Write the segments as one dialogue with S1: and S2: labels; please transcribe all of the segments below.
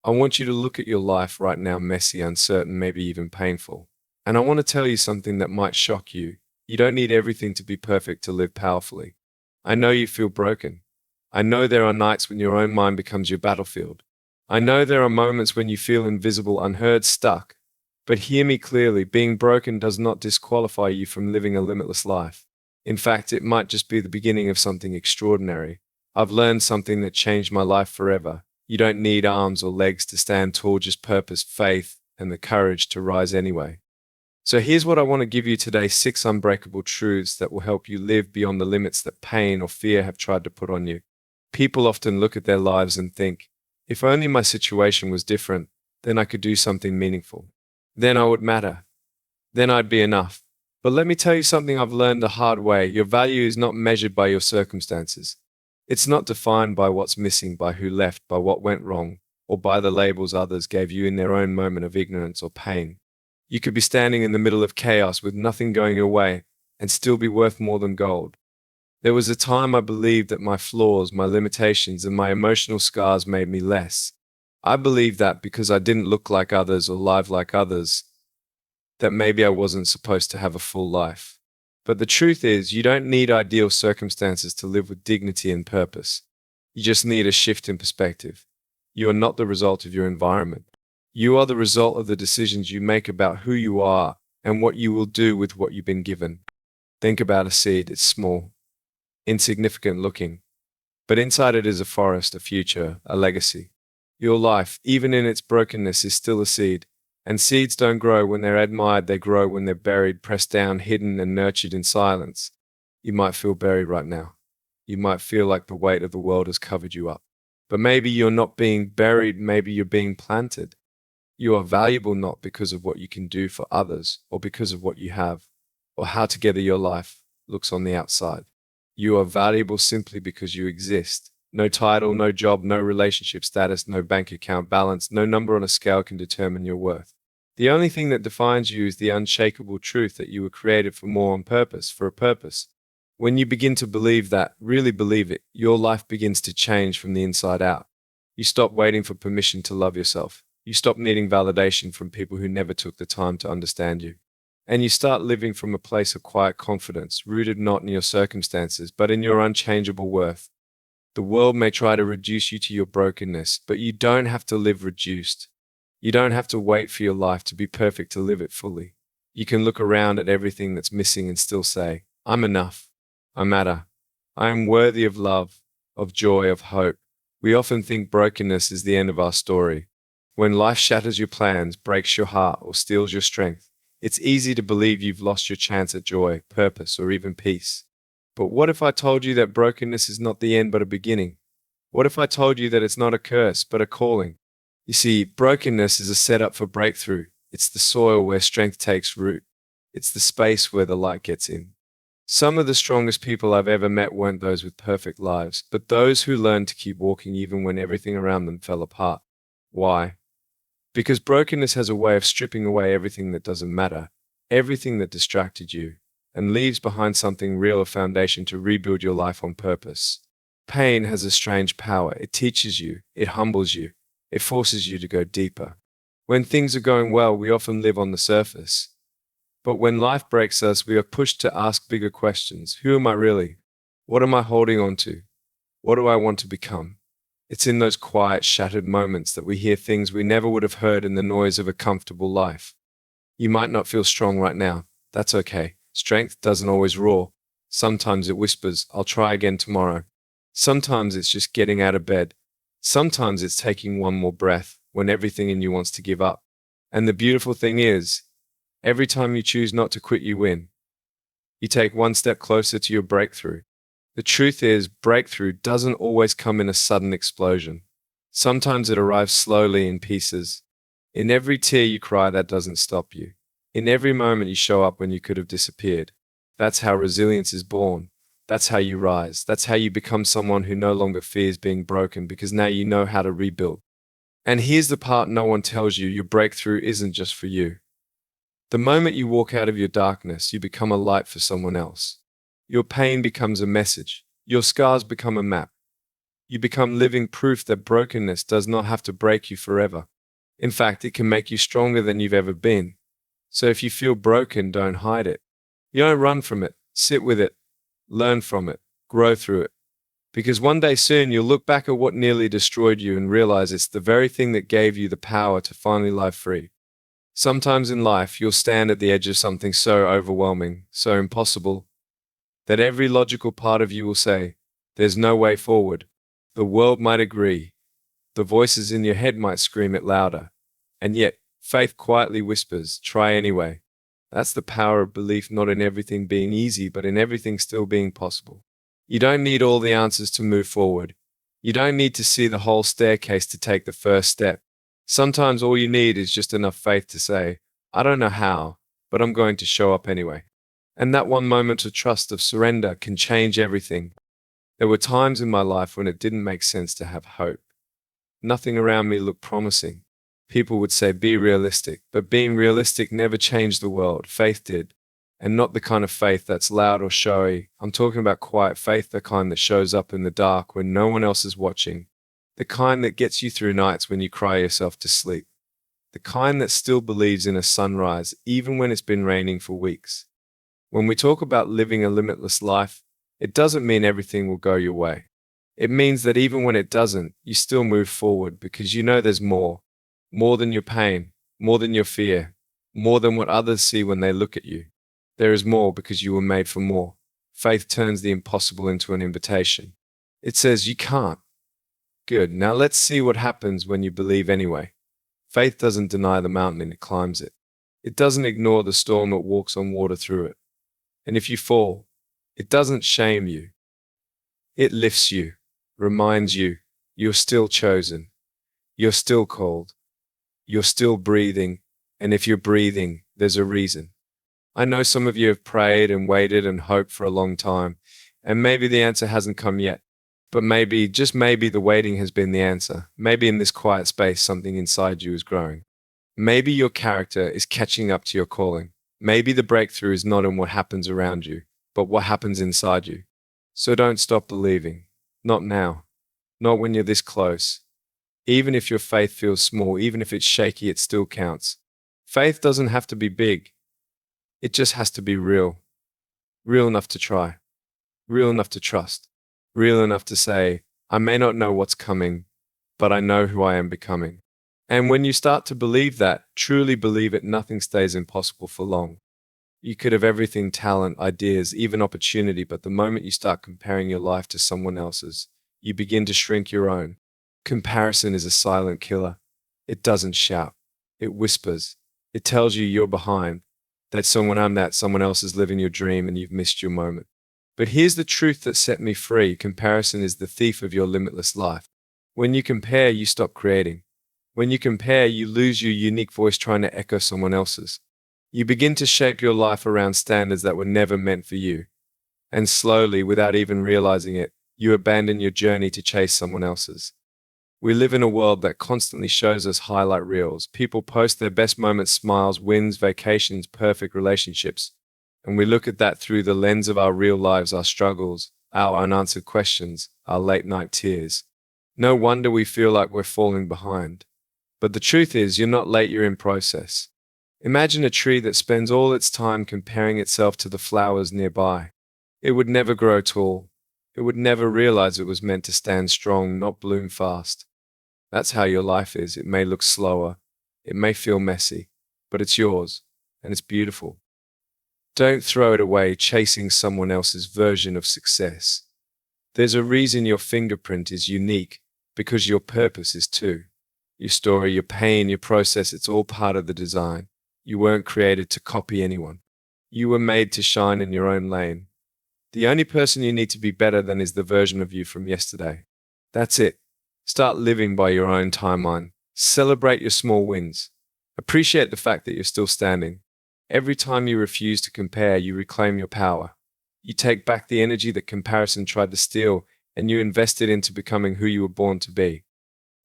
S1: I want you to look at your life right now, messy, uncertain, maybe even painful. And I want to tell you something that might shock you. You don't need everything to be perfect to live powerfully. I know you feel broken. I know there are nights when your own mind becomes your battlefield. I know there are moments when you feel invisible, unheard, stuck. But hear me clearly, being broken does not disqualify you from living a limitless life. In fact, it might just be the beginning of something extraordinary. I've learned something that changed my life forever. You don't need arms or legs to stand tall, just purpose, faith, and the courage to rise anyway. So here's what I want to give you today: 6 unbreakable truths that will help you live beyond the limits that pain or fear have tried to put on you. People often look at their lives and think, if only my situation was different, then I could do something meaningful. Then I would matter. Then I'd be enough. But let me tell you something I've learned the hard way. Your value is not measured by your circumstances. It's not defined by what's missing, by who left, by what went wrong, or by the labels others gave you in their own moment of ignorance or pain. You could be standing in the middle of chaos with nothing going your way and still be worth more than gold. There was a time I believed that my flaws, my limitations, and my emotional scars made me less. I believed that because I didn't look like others or live like others, that maybe I wasn't supposed to have a full life. But the truth is, you don't need ideal circumstances to live with dignity and purpose. You just need a shift in perspective. You are not the result of your environment. You are the result of the decisions you make about who you are and what you will do with what you've been given. Think about a seed. It's small, insignificant looking, but inside it is a forest, a future, a legacy. Your life, even in its brokenness, is still a seed. And seeds don't grow when they're admired, they grow when they're buried, pressed down, hidden, and nurtured in silence. You might feel buried right now. You might feel like the weight of the world has covered you up. But maybe you're not being buried, maybe you're being planted. You are valuable not because of what you can do for others, or because of what you have, or how together your life looks on the outside. You are valuable simply because you exist. No title, no job, no relationship status, no bank account balance, no number on a scale can determine your worth. The only thing that defines you is the unshakable truth that you were created for more on purpose, for a purpose. When you begin to believe that, really believe it, your life begins to change from the inside out. You stop waiting for permission to love yourself. You stop needing validation from people who never took the time to understand you. And you start living from a place of quiet confidence, rooted not in your circumstances, but in your unchangeable worth. The world may try to reduce you to your brokenness, but you don't have to live reduced. You don't have to wait for your life to be perfect to live it fully. You can look around at everything that's missing and still say, I'm enough. I matter. I am worthy of love, of joy, of hope. We often think brokenness is the end of our story. When life shatters your plans, breaks your heart, or steals your strength, it's easy to believe you've lost your chance at joy, purpose, or even peace. But what if I told you that brokenness is not the end but a beginning? What if I told you that it's not a curse but a calling? You see, brokenness is a setup for breakthrough. It's the soil where strength takes root. It's the space where the light gets in. Some of the strongest people I've ever met weren't those with perfect lives, but those who learned to keep walking even when everything around them fell apart. Why? Because brokenness has a way of stripping away everything that doesn't matter, everything that distracted you, and leaves behind something real, a foundation to rebuild your life on purpose. Pain has a strange power. It teaches you, it humbles you, it forces you to go deeper. When things are going well, we often live on the surface. But when life breaks us, we are pushed to ask bigger questions. Who am I really? What am I holding on to? What do I want to become? It's in those quiet, shattered moments that we hear things we never would have heard in the noise of a comfortable life. You might not feel strong right now. That's okay. Strength doesn't always roar. Sometimes it whispers, I'll try again tomorrow. Sometimes it's just getting out of bed. Sometimes it's taking one more breath when everything in you wants to give up. And the beautiful thing is, every time you choose not to quit, you win. You take one step closer to your breakthrough. The truth is, breakthrough doesn't always come in a sudden explosion. Sometimes it arrives slowly in pieces. In every tear you cry, that doesn't stop you. In every moment you show up when you could have disappeared. That's how resilience is born. That's how you rise. That's how you become someone who no longer fears being broken, because now you know how to rebuild. And here's the part no one tells you: your breakthrough isn't just for you. The moment you walk out of your darkness, you become a light for someone else. Your pain becomes a message. Your scars become a map. You become living proof that brokenness does not have to break you forever. In fact, it can make you stronger than you've ever been. So if you feel broken, don't hide it. You don't run from it. Sit with it. Learn from it. Grow through it. Because one day soon you'll look back at what nearly destroyed you and realize it's the very thing that gave you the power to finally live free. Sometimes in life, you'll stand at the edge of something so overwhelming, so impossible, that every logical part of you will say, there's no way forward. The world might agree. The voices in your head might scream it louder. And yet, faith quietly whispers, try anyway. That's the power of belief, not in everything being easy, but in everything still being possible. You don't need all the answers to move forward. You don't need to see the whole staircase to take the first step. Sometimes all you need is just enough faith to say, I don't know how, but I'm going to show up anyway. And that one moment of trust, of surrender, can change everything. There were times in my life when it didn't make sense to have hope. Nothing around me looked promising. People would say, be realistic, but being realistic never changed the world. Faith did. And not the kind of faith that's loud or showy. I'm talking about quiet faith, the kind that shows up in the dark when no one else is watching. The kind that gets you through nights when you cry yourself to sleep. The kind that still believes in a sunrise, even when it's been raining for weeks. When we talk about living a limitless life, it doesn't mean everything will go your way. It means that even when it doesn't, you still move forward because you know there's more. More than your pain, more than your fear, more than what others see when they look at you. There is more because you were made for more. Faith turns the impossible into an invitation. It says, you can't. Good. Now let's see what happens when you believe anyway. Faith doesn't deny the mountain, it climbs it. It doesn't ignore the storm, it walks on water through it. And if you fall, it doesn't shame you. It lifts you, reminds you, you're still chosen. You're still called. You're still breathing. And if you're breathing, there's a reason. I know some of you have prayed and waited and hoped for a long time, and maybe the answer hasn't come yet. But maybe, just maybe, the waiting has been the answer. Maybe in this quiet space, something inside you is growing. Maybe your character is catching up to your calling. Maybe the breakthrough is not in what happens around you, but what happens inside you. So don't stop believing. Not now. Not when you're this close. Even if your faith feels small, even if it's shaky, it still counts. Faith doesn't have to be big. It just has to be real. Real enough to try. Real enough to trust. Real enough to say, I may not know what's coming, but I know who I am becoming. And when you start to believe that, truly believe it, nothing stays impossible for long. You could have everything, talent, ideas, even opportunity, but the moment you start comparing your life to someone else's, you begin to shrink your own. Comparison is a silent killer. It doesn't shout. It whispers. It tells you you're behind, that someone else is living your dream and you've missed your moment. But here's the truth that set me free. Comparison is the thief of your limitless life. When you compare, you stop creating. When you compare, you lose your unique voice trying to echo someone else's. You begin to shape your life around standards that were never meant for you. And slowly, without even realizing it, you abandon your journey to chase someone else's. We live in a world that constantly shows us highlight reels. People post their best moments, smiles, wins, vacations, perfect relationships. And we look at that through the lens of our real lives, our struggles, our unanswered questions, our late night tears. No wonder we feel like we're falling behind. But the truth is, you're not late, you're in process. Imagine a tree that spends all its time comparing itself to the flowers nearby. It would never grow tall. It would never realize it was meant to stand strong, not bloom fast. That's how your life is. It may look slower. It may feel messy, but it's yours, and it's beautiful. Don't throw it away chasing someone else's version of success. There's a reason your fingerprint is unique, because your purpose is too. Your story, your pain, your process, it's all part of the design. You weren't created to copy anyone. You were made to shine in your own lane. The only person you need to be better than is the version of you from yesterday. That's it. Start living by your own timeline. Celebrate your small wins. Appreciate the fact that you're still standing. Every time you refuse to compare, you reclaim your power. You take back the energy that comparison tried to steal, and you invest it into becoming who you were born to be.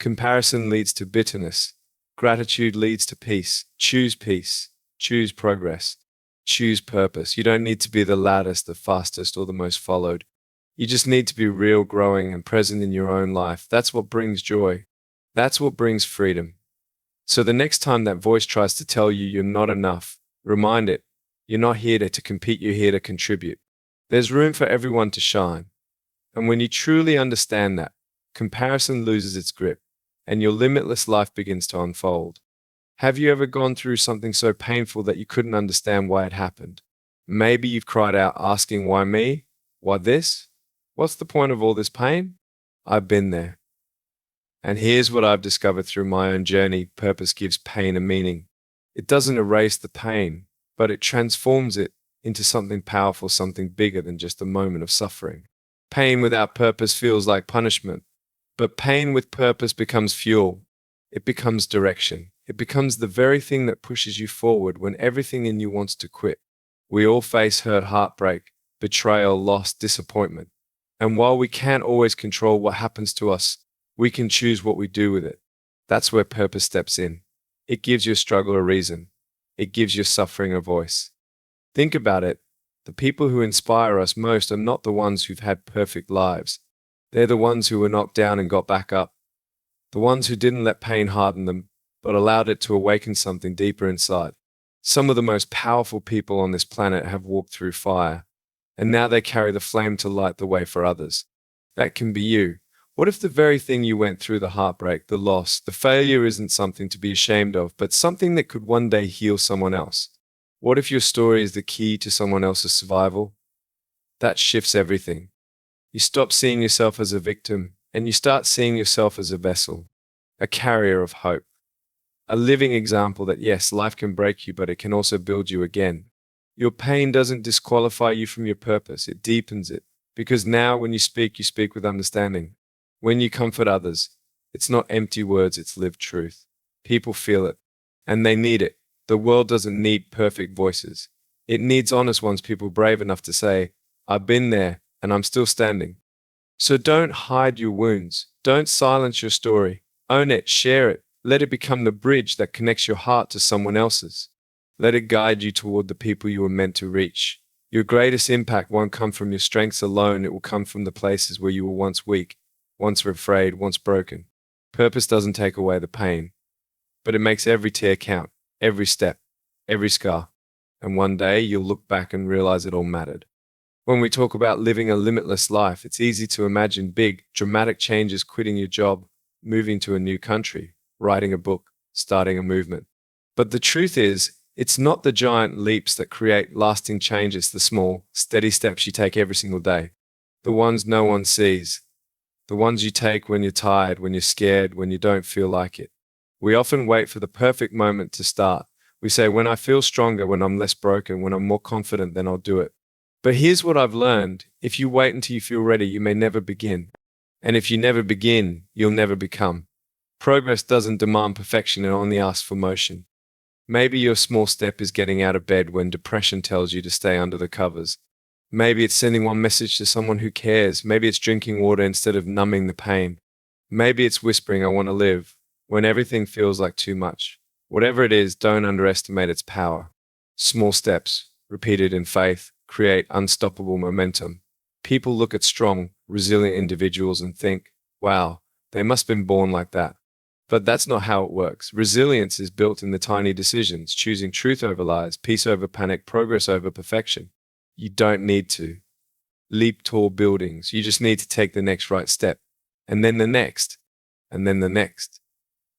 S1: Comparison leads to bitterness. Gratitude leads to peace. Choose peace. Choose progress. Choose purpose. You don't need to be the loudest, the fastest, or the most followed. You just need to be real, growing, and present in your own life. That's what brings joy. That's what brings freedom. So the next time that voice tries to tell you you're not enough, remind it, you're not here to compete, you're here to contribute. There's room for everyone to shine. And when you truly understand that, comparison loses its grip and your limitless life begins to unfold. Have you ever gone through something so painful that you couldn't understand why it happened? Maybe you've cried out asking, why me? Why this? What's the point of all this pain? I've been there. And here's what I've discovered through my own journey: purpose gives pain a meaning. It doesn't erase the pain, but it transforms it into something powerful, something bigger than just a moment of suffering. Pain without purpose feels like punishment, but pain with purpose becomes fuel. It becomes direction. It becomes the very thing that pushes you forward when everything in you wants to quit. We all face hurt, heartbreak, betrayal, loss, disappointment. And while we can't always control what happens to us, we can choose what we do with it. That's where purpose steps in. It gives your struggle a reason. It gives your suffering a voice. Think about it. The people who inspire us most are not the ones who've had perfect lives. They're the ones who were knocked down and got back up. The ones who didn't let pain harden them, but allowed it to awaken something deeper inside. Some of the most powerful people on this planet have walked through fire, and now they carry the flame to light the way for others. That can be you. What if the very thing you went through, the heartbreak, the loss, the failure, isn't something to be ashamed of, but something that could one day heal someone else? What if your story is the key to someone else's survival? That shifts everything. You stop seeing yourself as a victim, and you start seeing yourself as a vessel, a carrier of hope, a living example that yes, life can break you, but it can also build you again. Your pain doesn't disqualify you from your purpose, it deepens it. Because now when you speak with understanding. When you comfort others, it's not empty words, it's lived truth. People feel it, and they need it. The world doesn't need perfect voices. It needs honest ones, people brave enough to say, I've been there, and I'm still standing. So don't hide your wounds. Don't silence your story. Own it, share it. Let it become the bridge that connects your heart to someone else's. Let it guide you toward the people you were meant to reach. Your greatest impact won't come from your strengths alone. It will come from the places where you were once weak, once afraid, once broken. Purpose doesn't take away the pain, but it makes every tear count, every step, every scar. And one day you'll look back and realize it all mattered. When we talk about living a limitless life, it's easy to imagine big, dramatic changes: quitting your job, moving to a new country, writing a book, starting a movement. But the truth is, it's not the giant leaps that create lasting change. It's the small, steady steps you take every single day. The ones no one sees. The ones you take when you're tired, when you're scared, when you don't feel like it. We often wait for the perfect moment to start. We say, when I feel stronger, when I'm less broken, when I'm more confident, then I'll do it. But here's what I've learned. If you wait until you feel ready, you may never begin. And if you never begin, you'll never become. Progress doesn't demand perfection, it only asks for motion. Maybe your small step is getting out of bed when depression tells you to stay under the covers. Maybe it's sending one message to someone who cares. Maybe it's drinking water instead of numbing the pain. Maybe it's whispering, I want to live, when everything feels like too much. Whatever it is, don't underestimate its power. Small steps, repeated in faith, create unstoppable momentum. People look at strong, resilient individuals and think, wow, they must have been born like that. But that's not how it works. Resilience is built in the tiny decisions, choosing truth over lies, peace over panic, progress over perfection. You don't need to leap tall buildings. You just need to take the next right step, and then the next, and then the next.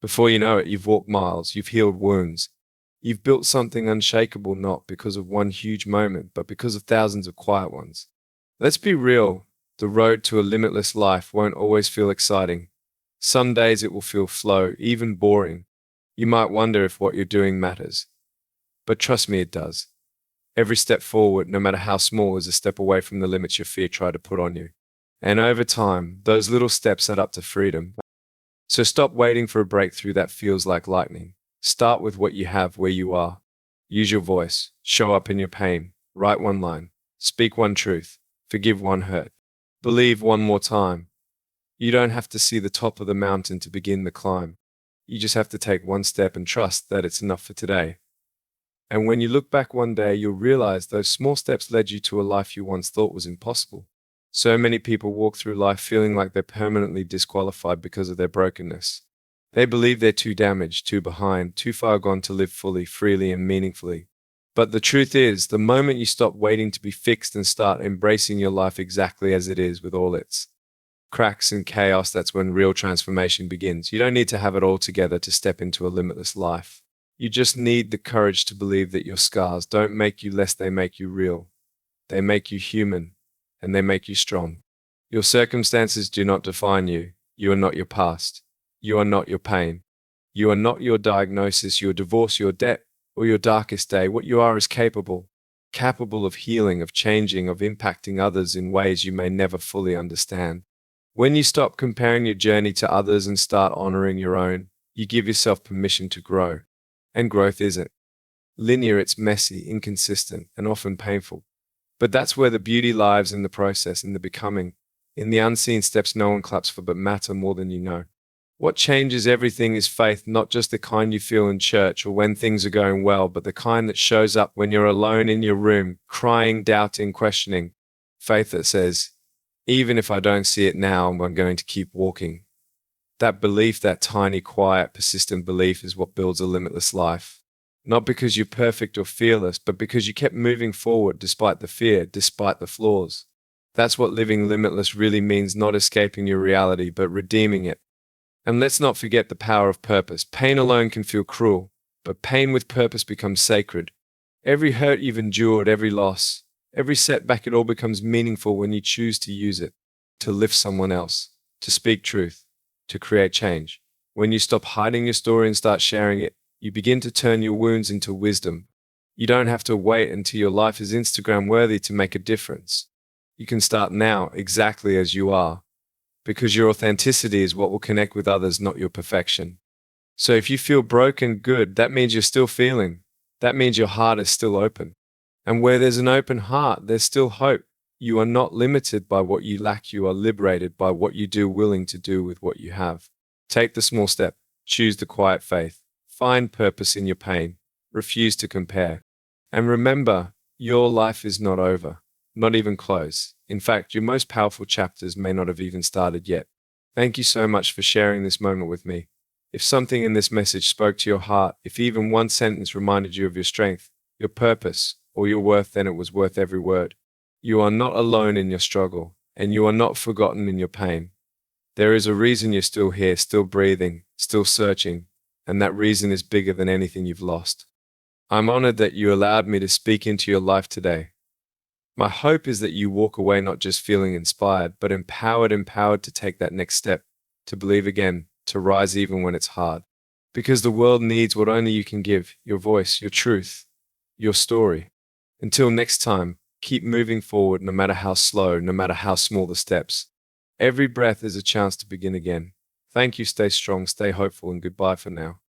S1: Before you know it, you've walked miles, you've healed wounds. You've built something unshakable, not because of one huge moment, but because of thousands of quiet ones. Let's be real. The road to a limitless life won't always feel exciting. Some days it will feel slow, even boring. You might wonder if what you're doing matters. But trust me, it does. Every step forward, no matter how small, is a step away from the limits your fear tried to put on you. And over time, those little steps add up to freedom. So stop waiting for a breakthrough that feels like lightning. Start with what you have where you are. Use your voice. Show up in your pain. Write one line. Speak one truth. Forgive one hurt. Believe one more time. You don't have to see the top of the mountain to begin the climb. You just have to take one step and trust that it's enough for today. And when you look back one day, you'll realize those small steps led you to a life you once thought was impossible. So many people walk through life feeling like they're permanently disqualified because of their brokenness. They believe they're too damaged, too behind, too far gone to live fully, freely, and meaningfully. But the truth is, the moment you stop waiting to be fixed and start embracing your life exactly as it is with all its cracks and chaos, that's when real transformation begins. You don't need to have it all together to step into a limitless life. You just need the courage to believe that your scars don't make you less, they make you real. They make you human, and they make you strong. Your circumstances do not define you. You are not your past. You are not your pain. You are not your diagnosis, your divorce, your debt, or your darkest day. What you are is capable of healing, of changing, of impacting others in ways you may never fully understand. When you stop comparing your journey to others and start honoring your own, you give yourself permission to grow. And growth isn't linear, it's messy, inconsistent, and often painful. But that's where the beauty lies, in the process, in the becoming, in the unseen steps no one claps for but matter more than you know. What changes everything is faith, not just the kind you feel in church or when things are going well, but the kind that shows up when you're alone in your room, crying, doubting, questioning. Faith that says, even if I don't see it now, I'm going to keep walking. That belief, that tiny, quiet, persistent belief, is what builds a limitless life. Not because you're perfect or fearless, but because you kept moving forward despite the fear, despite the flaws. That's what living limitless really means, not escaping your reality, but redeeming it. And let's not forget the power of purpose. Pain alone can feel cruel, but pain with purpose becomes sacred. Every hurt you've endured, every loss, every setback, it all becomes meaningful when you choose to use it, to lift someone else, to speak truth, to create change. When you stop hiding your story and start sharing it, you begin to turn your wounds into wisdom. You don't have to wait until your life is Instagram worthy to make a difference. You can start now, exactly as you are, because your authenticity is what will connect with others, not your perfection. So if you feel broken, good, that means you're still feeling. That means your heart is still open. And where there's an open heart, there's still hope. You are not limited by what you lack. You are liberated by what you do, willing to do with what you have. Take the small step. Choose the quiet faith. Find purpose in your pain. Refuse to compare. And remember, your life is not over, not even close. In fact, your most powerful chapters may not have even started yet. Thank you so much for sharing this moment with me. If something in this message spoke to your heart, if even one sentence reminded you of your strength, your purpose, or your worth, then it was worth every word. You are not alone in your struggle, and you are not forgotten in your pain. There is a reason you're still here, still breathing, still searching, and that reason is bigger than anything you've lost. I'm honored that you allowed me to speak into your life today. My hope is that you walk away not just feeling inspired, but empowered to take that next step, to believe again, to rise even when it's hard. Because the world needs what only you can give, your voice, your truth, your story. Until next time, keep moving forward, no matter how slow, no matter how small the steps. Every breath is a chance to begin again. Thank you, stay strong, stay hopeful, and goodbye for now.